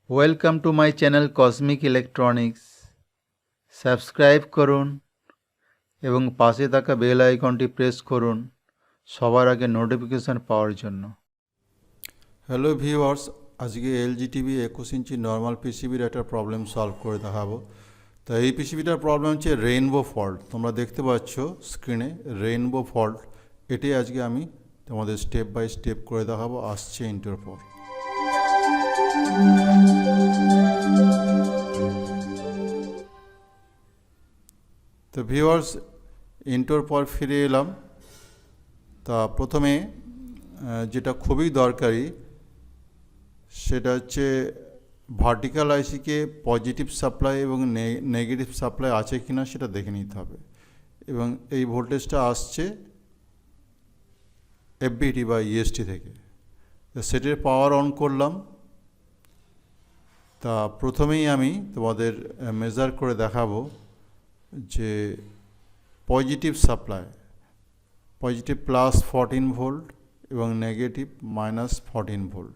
Welcome to my channel cosmic electronics. Subscribe করুন এবং পাশে থাকা বেল আইকনটি প্রেস করুন সবার আগে নোটিফিকেশন পাওয়ার জন্য। হ্যালো ভিউয়ার্স, আজকে এলজি টিভি 21 ইঞ্চি নর্মাল পিসিবির একটা প্রবলেম সলভ করে দেখাবো। তো এই পিসিবিটার প্রবলেম হচ্ছে রেইনবো ফল্ট। তোমরা দেখতে পাচ্ছ স্ক্রিনে রেইনবো ফল্ট। এটাই আজকে আমি তোমাদের স্টেপ বাই স্টেপ করে দেখাবো, আসছে ইন্টার পর। তো ভিউয়ার্স, ইন্টার পর ফিরে এলাম। তা প্রথমে যেটা খুবই দরকারি সেটা হচ্ছে ভার্টিক্যাল আইসিকে পজিটিভ সাপ্লাই এবং নেগেটিভ সাপ্লাই আছে কি না সেটা দেখে নিতে হবে। এবং এই ভোল্টেজটা আসছে এফবিটি বা ইএসটি থেকে। সেটের পাওয়ার অন করলাম। তা প্রথমেই আমি তোমাদের মেজার করে দেখাবো যে positive supply, positive plus 14 volt এবং নেগেটিভ মাইনাস 14 ভোল্ট।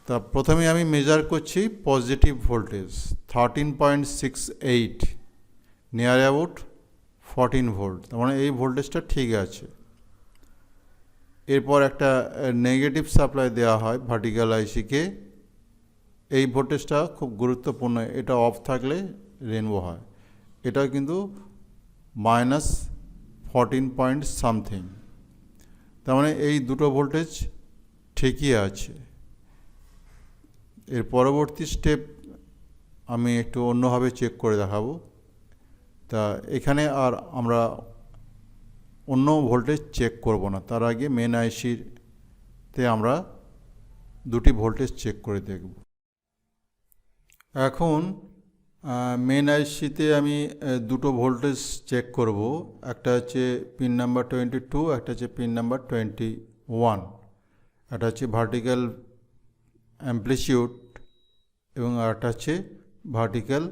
তা প্রথমে আমি মেজার করছি positive voltage 13.68, near about 14 volt, তার মানে এই ভোল্টেজটা ঠিক আছে। এরপর একটা নেগেটিভ সাপ্লাই দেওয়া হয় ভার্টিক্যাল আইসিকে। এই ভোল্টেজটা খুব গুরুত্বপূর্ণ, এটা অফ থাকলে রেনবো হয়। এটা কিন্তু মাইনাস 14 পয়েন্ট সামথিং, তার মানে এই দুটো ভোল্টেজ ঠিকই আছে। এর পরবর্তী স্টেপ আমি একটু অন্যভাবে চেক করে দেখাবো। তা এখানে আর আমরা অন্য ভোল্টেজ চেক করব না, তার আগে মেন আইসিতে আমরা দুটি ভোল্টেজ চেক করে দেখব। এখন মেন আইসিতে আমি দুটো ভোল্টেজ চেক করব, একটা হচ্ছে পিন নাম্বার 22, একটা হচ্ছে পিন নাম্বার 21। একটা হচ্ছে ভার্টিক্যাল অ্যাম্প্লিটিউড এবং আরেকটা হচ্ছে ভার্টিক্যাল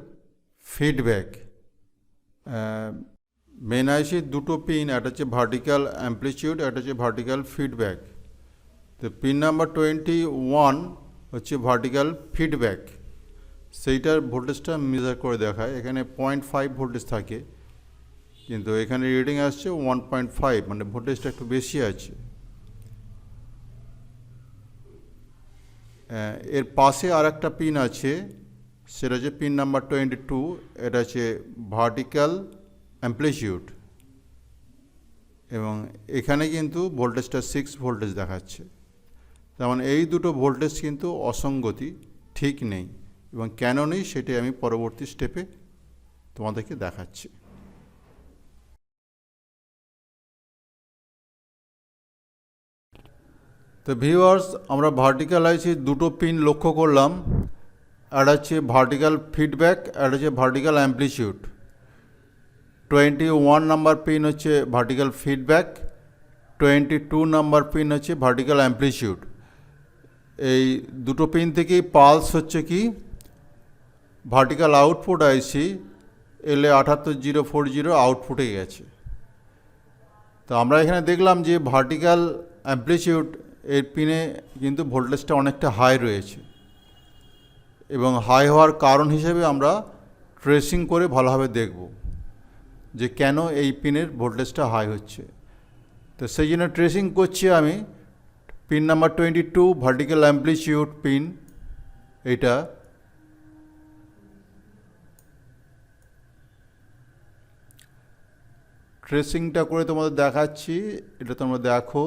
ফিডব্যাক। মেন আইসির দুটো পিন, একটা হচ্ছে ভার্টিক্যাল অ্যাম্প্লিটিউড, একটা হচ্ছে ভার্টিক্যাল ফিডব্যাক। তো পিন নাম্বার 21 হচ্ছে ভার্টিক্যাল ফিডব্যাক, সেইটার ভোল্টেজটা মেজার করে দেখায়। এখানে 0.5 ভোল্টেজ থাকে, কিন্তু এখানে রিডিং আসছে 1.5, মানে ভোল্টেজটা একটু বেশি আছে। এর পাশে আর একটা পিন আছে, সেটা হচ্ছে পিন নাম্বার 22, এটা হচ্ছে ভার্টিক্যাল অ্যাম্প্লিটিউড এবং এখানে কিন্তু ভোল্টেজটা 6 ভোল্টেজ দেখাচ্ছে। তার মানে এই দুটো ভোল্টেজ কিন্তু অসঙ্গতি, ঠিক নেই, এবং কেন নেই সেটাই আমি পরবর্তী স্টেপে তোমাদেরকে দেখাচ্ছি। তো ভিউয়ার্স, আমরা ভার্টিক্যাল আইসির দুটো পিন লক্ষ্য করলাম, একটা হচ্ছে ভার্টিক্যাল ফিডব্যাক, একটা হচ্ছে ভার্টিক্যাল অ্যাম্প্লিটিউড। 21 নাম্বার পিন হচ্ছে ভার্টিক্যাল ফিডব্যাক, 22 নাম্বার পিন হচ্ছে ভার্টিক্যাল অ্যাম্প্লিটিউড। এই দুটো পিন থেকেই পালস হচ্ছে কি ভার্টিক্যাল আউটপুট আইসি LA78040 আউটপুটে গেছে। তো আমরা এখানে দেখলাম যে ভার্টিক্যাল অ্যাম্প্লিটিউড এর পিনে কিন্তু ভোল্টেজটা অনেকটা হাই রয়েছে, এবং হাই হওয়ার কারণ হিসেবে আমরা ট্রেসিং করে ভালোভাবে দেখব যে কেন এই পিনের ভোল্টেজটা হাই হচ্ছে। তো সেই জন্য ট্রেসিং করছি আমি pin number 22 vertical amplitude pin, এটা ট্রেসিংটা করে তোমাদের দেখাচ্ছি। এটা তোমরা দেখো,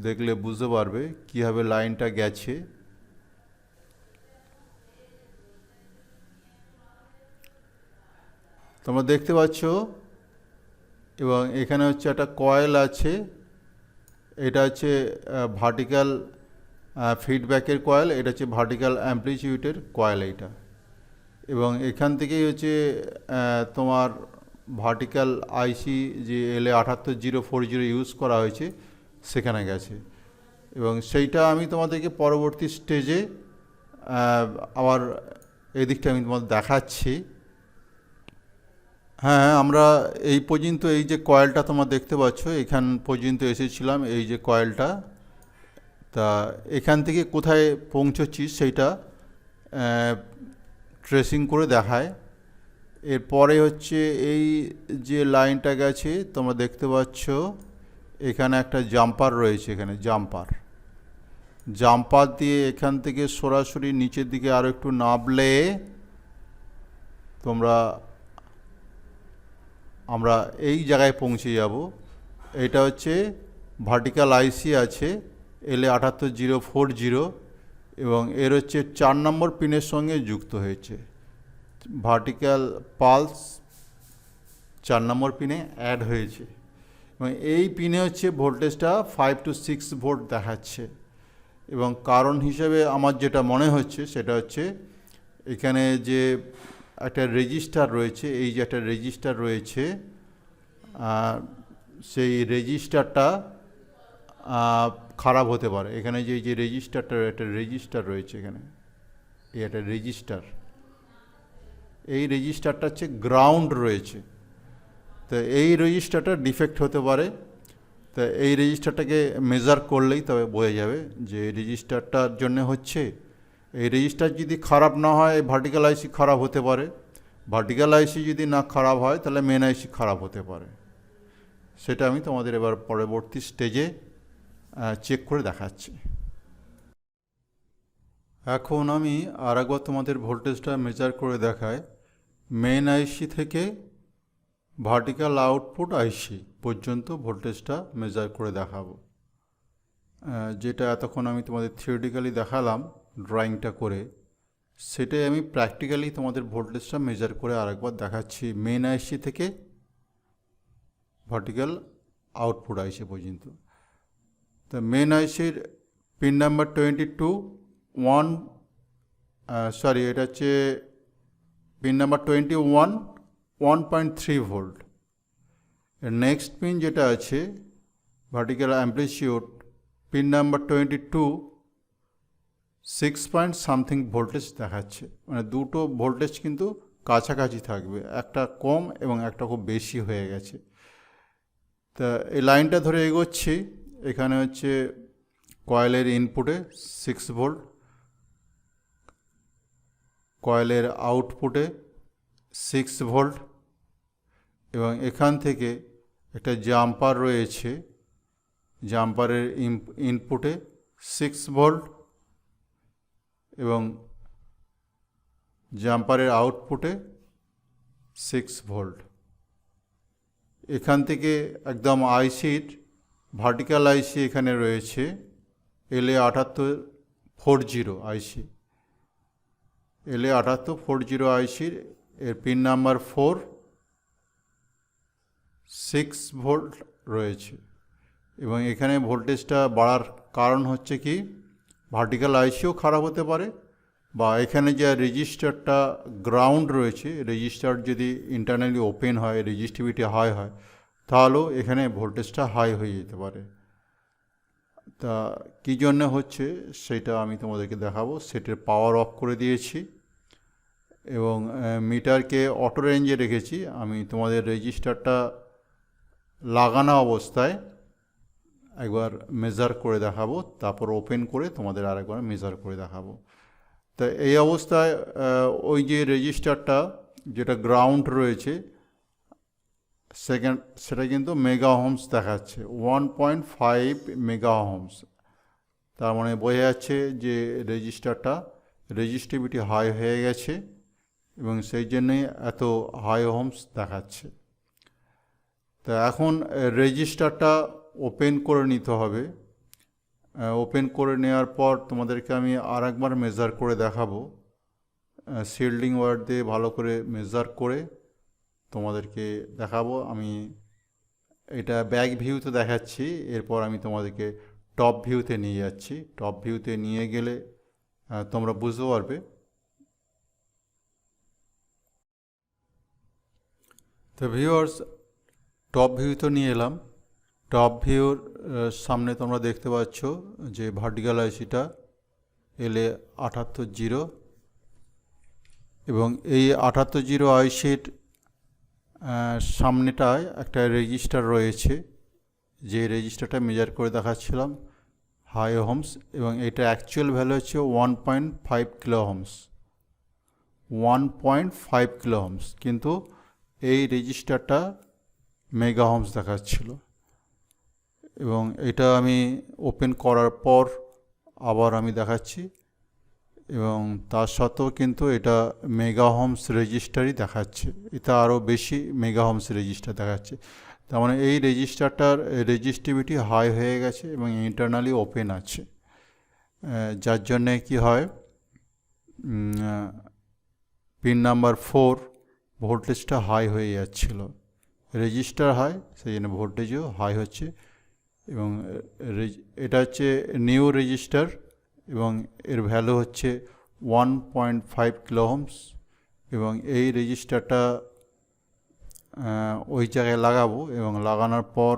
দেখলে বুঝতে পারবে কীভাবে লাইনটা গেছে। তোমরা দেখতে পাচ্ছ, এবং এখানে হচ্ছে একটা কয়েল আছে, এটা হচ্ছে ভার্টিক্যাল ফিডব্যাকের কয়েল, এটা হচ্ছে ভার্টিক্যাল অ্যাম্প্লিটিউডের কয়েল এইটা। এবং এখান থেকেই হচ্ছে তোমার ভার্টিক্যাল আইসি যে LA78040 ইউজ করা হয়েছে সেখানে গেছে, এবং সেইটা আমি তোমাদেরকে পরবর্তী স্টেজে আবার এই দিকটা আমি তোমাদের দেখাচ্ছি। হ্যাঁ, আমরা এই পর্যন্ত এই যে কয়েলটা তোমরা দেখতে পাচ্ছ এখান পর্যন্ত এসেছিলাম, এই যে কয়েলটা, তা এখান থেকে কোথায় পৌঁছচ্ছি সেইটা ট্রেসিং করে দেখায়। এরপরে হচ্ছে এই যে লাইনটা গেছে তোমরা দেখতে পাচ্ছ এখানে একটা জাম্পার রয়েছে, এখানে জাম্পার দিয়ে এখান থেকে সরাসরি নিচের দিকে আরও একটু নামলে আমরা এই জায়গায় পৌঁছে যাব। এটা হচ্ছে ভার্টিক্যাল আইসি আছে LA78040 এবং এর হচ্ছে 4 নম্বর পিনের সঙ্গে যুক্ত হয়েছে। ভার্টিক্যাল পালস 4 নম্বর পিনে অ্যাড হয়েছে এবং এই পিনে হচ্ছে ভোল্টেজটা 5 to 6 ভোল্ট দেখাচ্ছে। এবং কারণ হিসেবে আমার যেটা মনে হচ্ছে সেটা হচ্ছে এখানে যে একটা রেজিস্টার রয়েছে, এই যে একটা রেজিস্টার রয়েছে, সেই রেজিস্টারটা খারাপ হতে পারে। এখানে যে যে রেজিস্টারটা, একটা রেজিস্টার রয়েছে এখানে, এই একটা রেজিস্টার, এই রেজিস্টারটা হচ্ছে গ্রাউন্ড রয়েছে। তো এই রেজিস্টারটা ডিফেক্ট হতে পারে। তা এই রেজিস্টারটাকে মেজার করলেই তবে বোঝা যাবে যে রেজিস্টারটার জন্য হচ্ছে। এই রেজিস্টার যদি খারাপ না হয় ভার্টিক্যাল আইসি খারাপ হতে পারে, ভার্টিক্যাল আইসি যদি না খারাপ হয় তাহলে মেন আইসি খারাপ হতে পারে। সেটা আমি তোমাদের এবার পরবর্তী স্টেজে চেক করে দেখাচ্ছি। এখন আমি আরেকবার তোমাদের ভোল্টেজটা মেজার করে দেখাই। মেন আইসি থেকে ভার্টিক্যাল আউটপুট আইসি পর্যন্ত ভোল্টেজটা মেজার করে দেখাবো। যেটা এতক্ষণ আমি তোমাদের থিওরিটিক্যালি দেখালাম ড্রয়িংটা করে, সেটাই আমি প্র্যাকটিক্যালি তোমাদের ভোল্টেজটা মেজার করে আরেকবার দেখাচ্ছি মেন আইসি থেকে ভার্টিক্যাল আউটপুট আইসি পর্যন্ত। তো মেন আইসির পিন নাম্বার 22 এটা হচ্ছে pin number 21 1.3 volt. Next pin যেটা আছে vertical amplitude pin number 22 6 voltage দেখাচ্ছে। মানে দুটো ভোল্টেজ কিন্তু কাছাকাছি থাকবে, একটা কম এবং একটা খুব বেশি হয়ে গেছে। তা এই লাইনটা ধরে এগোচ্ছি। এখানে হচ্ছে কয়েলের ইনপুটে 6 ভোল্ট, কয়েলের আউটপুটে 6 ভোল্ট এবং এখান থেকে একটা জাম্পার রয়েছে, জাম্পারের ইনপুটে 6 ভোল্ট এবং জাম্পারের আউটপুটে 6 ভোল্ট। এখান থেকে একদম আইসির ভার্টিক্যাল আইসি এখানে রয়েছে LA78040 আইসি, LA78040 আইসির এর পিন নাম্বার 4 6 ভোল্ট রয়েছে। এবং এখানে ভোল্টেজটা বাড়ার কারণ হচ্ছে কি, ভার্টিক্যাল আইসিও খারাপ হতে পারে বা এখানে যে রেজিস্টারটা গ্রাউন্ড রয়েছে, রেজিস্টার যদি ইন্টারনালি ওপেন হয়, রেজিস্টিভিটি হাই হয়, তাহলেও এখানে ভোল্টেজটা হাই হয়ে যেতে পারে। তা কী জন্য হচ্ছে সেটা আমি তোমাদেরকে দেখাবো। সেটের পাওয়ার অফ করে দিয়েছি এবং মিটারকে অটো রেঞ্জে রেখেছি। আমি তোমাদের রেজিস্টারটা লাগানো অবস্থায় একবার মেজার করে দেখাবো, তারপর ওপেন করে তোমাদের আরেকবার মেজার করে দেখাবো। তা এই অবস্থায় ওই যে রেজিস্টারটা যেটা গ্রাউন্ড রয়েছে সেটা কিন্তু মেগা ওহমস দেখাচ্ছে, 1.5 মেগা ওহমস। তার মানে বোঝা যাচ্ছে যে রেজিস্টারটা রেজিস্টিভিটি হাই হয়ে গেছে এবং সেই জন্যই এত হাই ওহমস দেখাচ্ছে। তা এখন রেজিস্টারটা ওপেন করে নিতে হবে। ওপেন করে নেওয়ার পর তোমাদেরকে আমি আরেকবার মেজার করে দেখাবো, শিল্ডিং ওয়্যার দিয়ে ভালো করে মেজার করে তোমাদেরকে দেখাবো। আমি এটা ব্যাক ভিউতে দেখাচ্ছি, এরপর আমি তোমাদেরকে টপ ভিউতে নিয়ে যাচ্ছি। টপ ভিউতে নিয়ে গেলে তোমরা বুঝতে পারবে। তো ভিউয়ার্স, টপ ভিউতে নিয়ে এলাম। টপ ভিউর সামনে তোমরা দেখতে পাচ্ছ যে ভার্টিক্যাল আইসিটা LA780 এবং এই 780 আইসির সামনেটায় একটা রেজিস্টার রয়েছে, যে রেজিস্টারটা মেজার করে দেখাচ্ছিলাম হাই ওহমস, এবং এটা অ্যাকচুয়াল ভ্যালু হচ্ছে 1.5 কিলো ওহমস, 1.5 কিলো ওহমস, কিন্তু এই রেজিস্টারটা মেগা ওহমস দেখাচ্ছিল। এবং এটা আমি ওপেন করার পর আবার আমি দেখাচ্ছি, এবং তার সত্ত্বেও কিন্তু এটা মেগা ওহমস রেজিস্টারই দেখাচ্ছে, এটা আরও বেশি মেগা ওহমস রেজিস্টার দেখাচ্ছে। তার মানে এই রেজিস্টারটার রেজিস্টিভিটি হাই হয়ে গেছে এবং ইন্টারনালি ওপেন আছে, যার জন্যে কি হয়, পিন নাম্বার 4 ভোল্টেজটা হাই হয়ে যাচ্ছিল, রেজিস্টার হাই, সেই জন্য ভোল্টেজও হাই হচ্ছে। এবং এটা হচ্ছে নিউ রেজিস্টার এবং এর ভ্যালু হচ্ছে 1.5 কিলো ওহমস। এবং এই রেজিস্টারটা ওই জায়গায় লাগাবো, এবং লাগানোর পর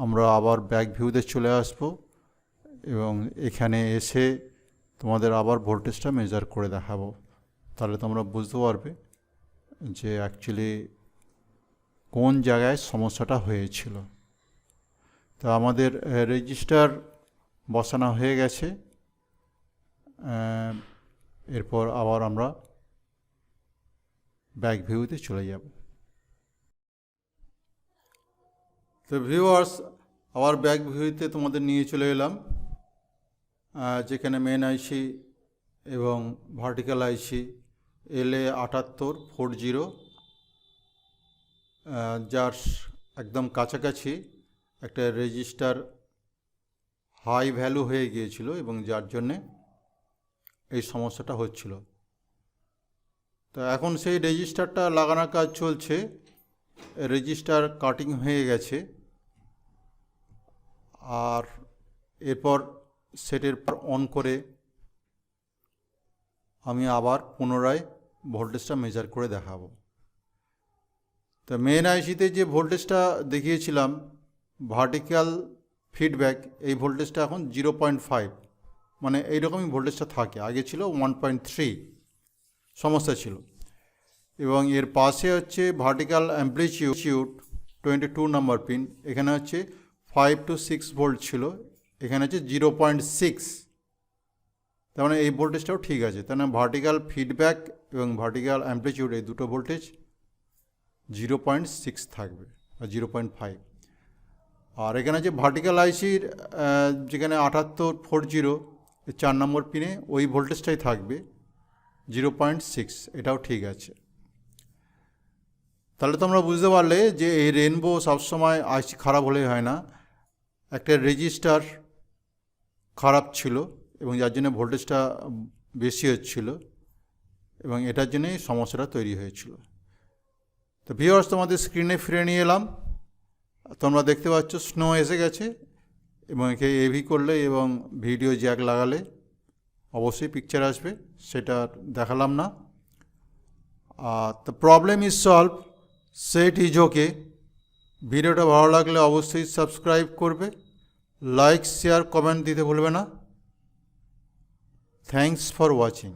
আমরা আবার ব্যাক ভিউতে চলে আসব, এবং এখানে এসে তোমাদের আবার ভোল্টেজটা মেজার করে দেখাবো, তাহলে তোমরা বুঝতে পারবে যে অ্যাকচুয়ালি কোন জায়গায় সমস্যাটা হয়েছিল। তো আমাদের রেজিস্টার বসানো হয়ে গেছে, এরপর আবার আমরা ব্যাক ভিউতে চলে যাব। তো ভিউয়ার্স, আবার ব্যাক ভিউতে তোমাদের নিয়ে চলে এলাম, যেখানে মেন আইসি এবং ভার্টিক্যাল আইসি LA7840, যার একদম কাছাকাছি একটা রেজিস্টার হাই ভ্যালু হয়ে গিয়েছিল এবং যার জন্যে এই সমস্যাটা হচ্ছিল। তো এখন সেই রেজিস্টারটা লাগানোর কাজ চলছে, রেজিস্টার কাটিং হয়ে গেছে, আর এরপর সেটের পর অন করে আমি আবার পুনরায় ভোল্টেজটা মেজার করে দেখাবো। তো মেন আইসিতে যে ভোল্টেজটা দেখিয়েছিলাম ভার্টিক্যাল ফিডব্যাক, এই ভোল্টেজটা এখন 0.5, মানে এইরকমই ভোল্টেজটা থাকে, আগে ছিল 1.3, সমস্যা ছিল। এবং এর পাশে হচ্ছে ভার্টিক্যাল অ্যাম্প্লিটিউড 22 নম্বর পিন, এখানে হচ্ছে 5 to 6 ভোল্ট ছিল, এখানে হচ্ছে 0.6, তার মানে এই ভোল্টেজটাও ঠিক আছে। তার মানে ভার্টিক্যাল ফিডব্যাক এবং ভার্টিক্যাল অ্যাম্প্লিটিউড এই দুটো ভোল্টেজ 0.6 থাকবে বা 0.5। আর এখানে যে ভার্টিক্যাল আইসির যেখানে 7840 4 নম্বর পিনে ওই ভোল্টেজটাই থাকবে 0.6, এটাও ঠিক আছে। তাহলে তোমরা বুঝতে পারলে যে এই রেনবো সবসময় আইসি খারাপ হলেই হয় না, একটা রেজিস্টার খারাপ ছিল এবং যার জন্য ভোল্টেজটা বেশি হচ্ছিল এবং এটার জন্যই সমস্যাটা তৈরি হয়েছিল। তো ভিউয়ার্স, তোমাদের স্ক্রিনে ফিরে নিয়ে এলাম, তোমরা দেখতে পাচ্ছ স্নো এসে গেছে এবং একে এভি করলে এবং ভিডিও জ্যাক লাগালে অবশ্যই পিকচার আসবে, সেটা দেখালাম না। The problem is solve, set is okay. ভিডিওটা ভালো লাগলে অবশ্যই সাবস্ক্রাইব করবে, লাইক শেয়ার কমেন্ট দিতে ভুলবে না। Thanks for watching.